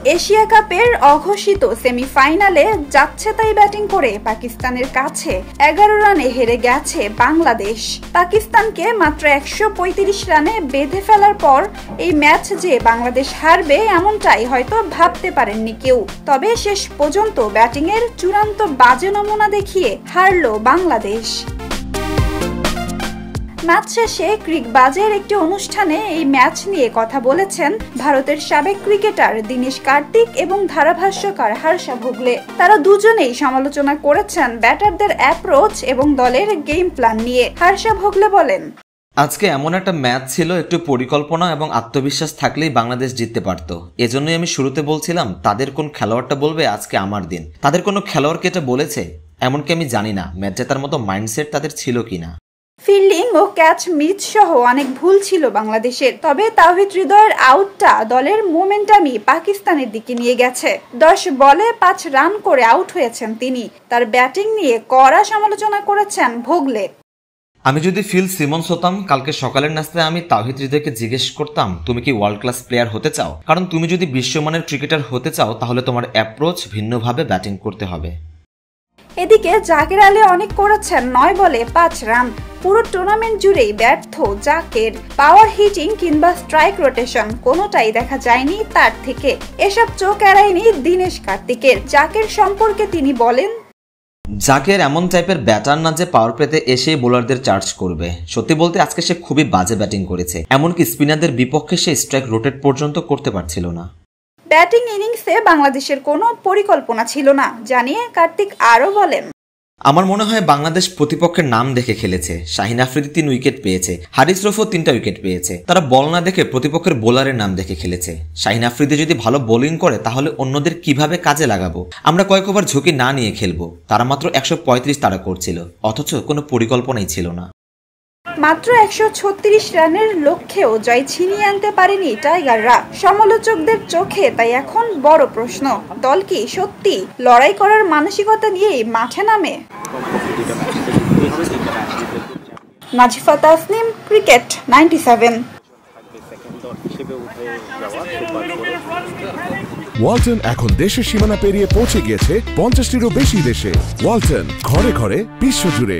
Asia কাপের অঘোষিত সেমিফাইনালে যাচ্ছে তাই ব্যাটিং করে পাকিস্তানের কাছে 11 রানে হেরে গেছে বাংলাদেশ। পাকিস্তানকে মাত্র 135 রানে বেঁধে ফেলার পর এই ম্যাচ যে বাংলাদেশ হারবে এমনটাই হয়তো ভাবতে পারেননি কেউ। তবে শেষ পর্যন্ত ব্যাটিংয়ের চূড়ান্ত বাজে নমুনা দেখিয়ে হারল বাংলাদেশ। ম্যাচ শেষে ক্রিকবাজের একটি অনুষ্ঠানে এই ম্যাচ নিয়ে কথা বলেছেন ভারতের সাবেক ক্রিকেটার দীনেশ কার্তিক এবং ধারাভাষ্যকার হর্ষা ভোগলে। তারা দুজনেই সমালোচনা করেছেন ব্যাটারদের অ্যাপ্রোচ এবং দলের গেম প্ল্যান নিয়ে। হর্ষা ভোগলে বলেন, আজকে এমন একটা ম্যাচ ছিল, একটু পরিকল্পনা এবং আত্মবিশ্বাস থাকলেই বাংলাদেশ জিততে পারত। এজন্যই আমি শুরুতে বলছিলাম তাদের কোন খেলোয়াড়টা বলবে আজকে আমার দিন। তাদের কোনো খেলোয়াড়কে এটা বলেছে এমনকি আমি জানি না ম্যাচ জেতার মতো মাইন্ডসেট তাদের ছিল কিনা। ফিল্ডিং ও ক্যাচ মিস সহ অনেক ভুল ছিল বাংলাদেশের। তবে তাওহিদ হৃদয়ের আউটটা দলের মোমেন্টামই পাকিস্তানের দিকে নিয়ে গেছে। 10 বলে 5 রান করে আউট হয়েছেন তিনি। তার ব্যাটিং নিয়ে কড়া সমালোচনা করেছেন ভোগলে। আমি যদি ফিল সিমন্স হতাম, কালকে সকালের নাস্তায় আমি তাওহিদ হৃদয়কে জিজ্ঞেস করতাম তুমি কি ওয়ার্ল্ড ক্লাস প্লেয়ার হতে চাও? কারণ তুমি যদি বিশ্বমানের ক্রিকেটার হতে চাও তাহলে তোমার অ্যাপ্রোচ ভিন্নভাবে ব্যাটিং করতে হবে। এদিকে জাকের আলী অনেক করেছেন 9 বলে 5 রান। পুরো টুর্নামেন্ট জুড়েই ব্যর্থ জাকের। পাওয়ার হিটিং কিংবা স্ট্রাইক রোটেশন কোনোটাই দেখা যায়নি তার থেকে। এসব চোখ এড়ায়নি দীনেশ কার্তিকের। জাকের সম্পর্কে তিনি বলেন, জাকের এমন টাইপের ব্যাটার না যে পাওয়ার প্লেতে এসে বোলারদের চার্জ করবে। সত্যি বলতে আজকে সে খুবই বাজে ব্যাটিং করেছে, এমনকি স্পিনারদের বিপক্ষে সে স্ট্রাইক রোটেট পর্যন্ত করতে পারছিল না। ব্যাটিং ইনিংসে বাংলাদেশের কোনো পরিকল্পনা ছিল না জানিয়ে কার্তিক আরও বলেন, আমার মনে হয় বাংলাদেশ প্রতিপক্ষের নাম দেখে খেলেছে। শাহিন আফ্রিদি 3 উইকেট পেয়েছে, হারিস রফও 3টা উইকেট পেয়েছে। তারা বল না দেখে প্রতিপক্ষের বোলারের নাম দেখে খেলেছে। শাহিন আফ্রিদি যদি ভালো বোলিং করে তাহলে অন্যদের কিভাবে কাজে লাগাবো? আমরা কয়েক ওভার ঝুঁকি না নিয়ে খেলবো। তারা মাত্র 135 তাড়া করছিল, অথচ কোনো পরিকল্পনাই ছিল না। মাত্র 136 রানের লক্ষ্যেও জয় ছিনিয়ে আনতে পারেনি টাইগাররা। সমালোচকদের চোখে তাই এখন বড় প্রশ্ন, দল কি সত্যি লড়াই করার মানসিকতা নিয়েই মাঠে নামে? নাজিফা তাসনিম, ক্রিকেট 97। ওয়ালটন এখন দেশের সীমানা পেরিয়ে পৌঁছে গিয়েছে 50টিরও বেশি দেশে। ওয়ালটন, ঘরে ঘরে বিশ্বজুড়ে।